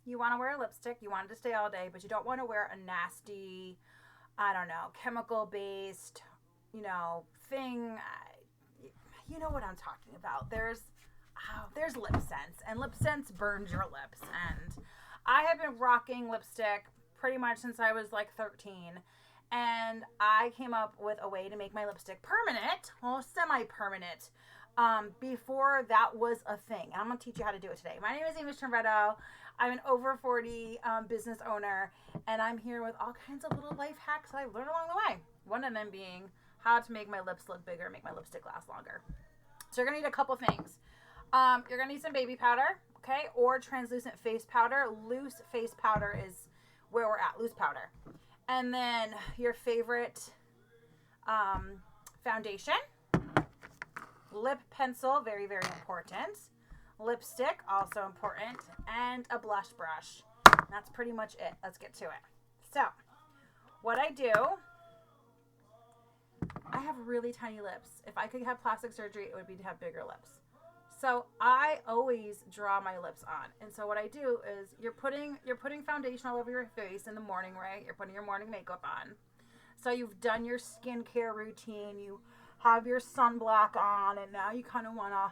you want to wear a lipstick, you want it to stay all day, but you don't want to wear a nasty, I don't know, chemical based, thing. You know what I'm talking about. There's lip sense, and lip sense burns your lips. And I have been rocking lipstick pretty much since I was like 13. And I came up with a way to make my lipstick permanent, well, semi-permanent, before that was a thing. And I'm going to teach you how to do it today. My name is Amos Trombetto. I'm an over 40 business owner, and I'm here with all kinds of little life hacks that I've learned along the way. One of them being how to make my lips look bigger, make my lipstick last longer. So you're going to need a couple things. You're going to need some baby powder, okay, or translucent face powder. Loose face powder is where we're at, loose powder. And then your favorite foundation, lip pencil, very, very important, lipstick, also important, and a blush brush. That's pretty much it. Let's get to it. So, what I do, I have really tiny lips. If I could have plastic surgery, it would be to have bigger lips. So I always draw my lips on. And so what I do is you're putting foundation all over your face in the morning, right? You're putting your morning makeup on. So you've done your skincare routine, you have your sunblock on, and now you kind of want to,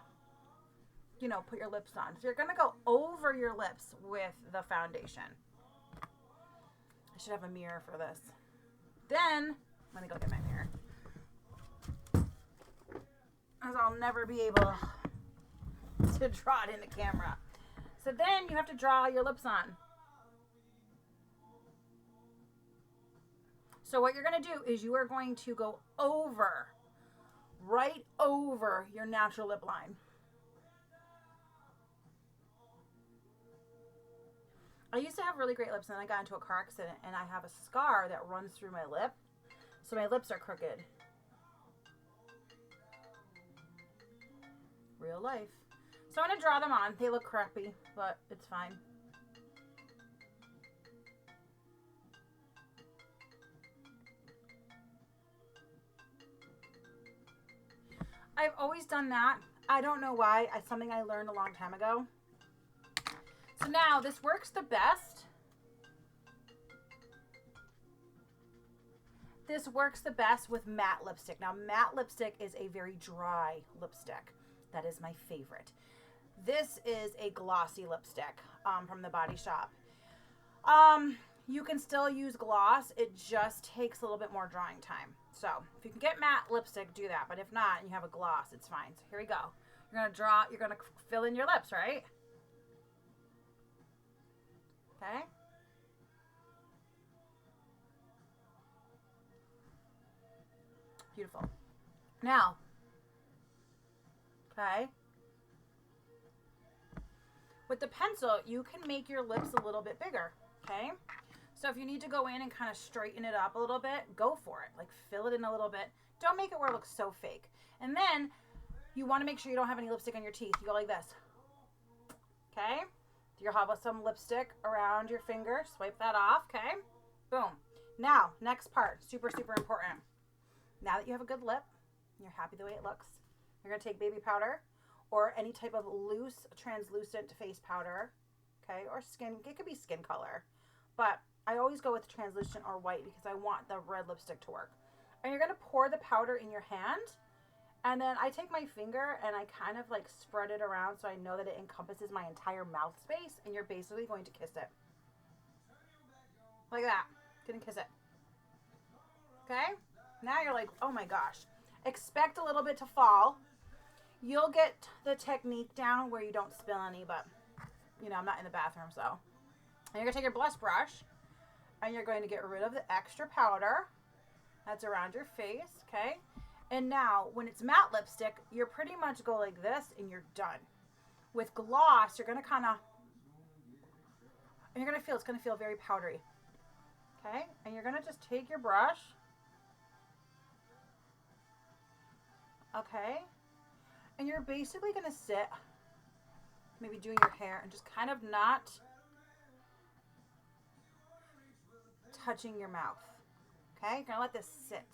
put your lips on. So you're going to go over your lips with the foundation. I should have a mirror for this. Then, let me go get my mirror. As I'll never be able to draw it in the camera. So then you have to draw your lips on. So what you're going to do is you are going to go right over your natural lip line. I used to have really great lips, and I got into a car accident, and I have a scar that runs through my lip. So my lips are crooked. Real life. So I'm going to draw them on. They look crappy, but it's fine. I've always done that. I don't know why. It's something I learned a long time ago. So now this works the best. This works the best with matte lipstick. Now, matte lipstick is a very dry lipstick. That is my favorite. This is a glossy lipstick from the Body Shop. You can still use gloss. It just takes a little bit more drying time. So if you can get matte lipstick, do that. But if not, and you have a gloss, it's fine. So here we go. You're going to fill in your lips, right? Okay. Beautiful. Now, okay, with the pencil, you can make your lips a little bit bigger, okay? So if you need to go in and kind of straighten it up a little bit, go for it. Like, fill it in a little bit. Don't make it where it looks so fake. And then you want to make sure you don't have any lipstick on your teeth. You go like this, okay? You'll have some lipstick around your finger. Swipe that off, okay? Boom. Now, next part, super, super important. Now that you have a good lip, you're happy the way it looks, you're going to take baby powder or any type of loose, translucent face powder, okay, or skin. It could be skin color, but I always go with translucent or white because I want the red lipstick to work. And you're going to pour the powder in your hand, and then I take my finger and I kind of like spread it around so I know that it encompasses my entire mouth space, and you're basically going to kiss it. Like that. Gonna kiss it. Okay? Now you're like, oh my gosh. Expect a little bit to fall. You'll get the technique down where you don't spill any, but, I'm not in the bathroom, so. And you're going to take your blush brush, and you're going to get rid of the extra powder that's around your face, okay? And now, when it's matte lipstick, you're pretty much go like this, and you're done. With gloss, you're going to kind of, and you're going to feel, it's going to feel very powdery, okay? And you're going to just take your brush, okay? And you're basically going to sit, maybe doing your hair, and just kind of not touching your mouth, okay? You're going to let this sit.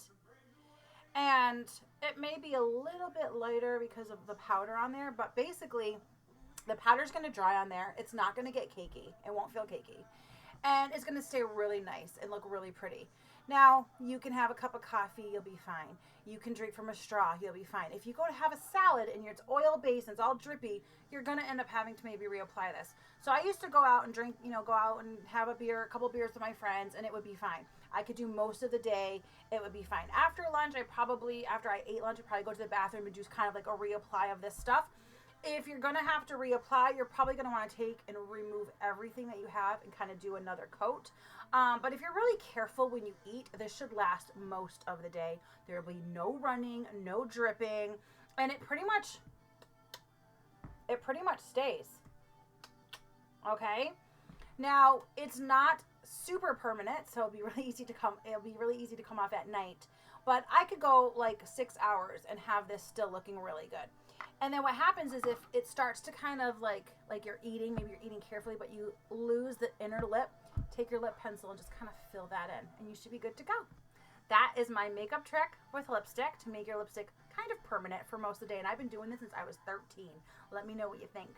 And it may be a little bit lighter because of the powder on there, but basically The powder's going to dry on there. It's not going to get cakey. It won't feel cakey. And it's going to stay really nice and look really pretty. Now, you can have a cup of coffee, you'll be fine. You can drink from a straw, you'll be fine. If you go to have a salad and it's oil-based and it's all drippy, you're going to end up having to maybe reapply this. So I used to go out and drink, go out and have a couple beers with my friends, and it would be fine. I could do most of the day, it would be fine. After lunch, after I ate lunch, I'd probably go to the bathroom and do kind of like a reapply of this stuff. If you're going to have to reapply, you're probably going to want to take and remove everything that you have and kind of do another coat. But if you're really careful when you eat, this should last most of the day. There will be no running, no dripping, and it pretty much stays. Okay? Now, it's not super permanent, so it'll be really easy to come off at night. But I could go like 6 hours and have this still looking really good. And then what happens is if it starts to kind of like you're eating, maybe you're eating carefully, but you lose the inner lip, take your lip pencil and just kind of fill that in, and you should be good to go. That is my makeup trick with lipstick to make your lipstick kind of permanent for most of the day. And I've been doing this since I was 13. Let me know what you think.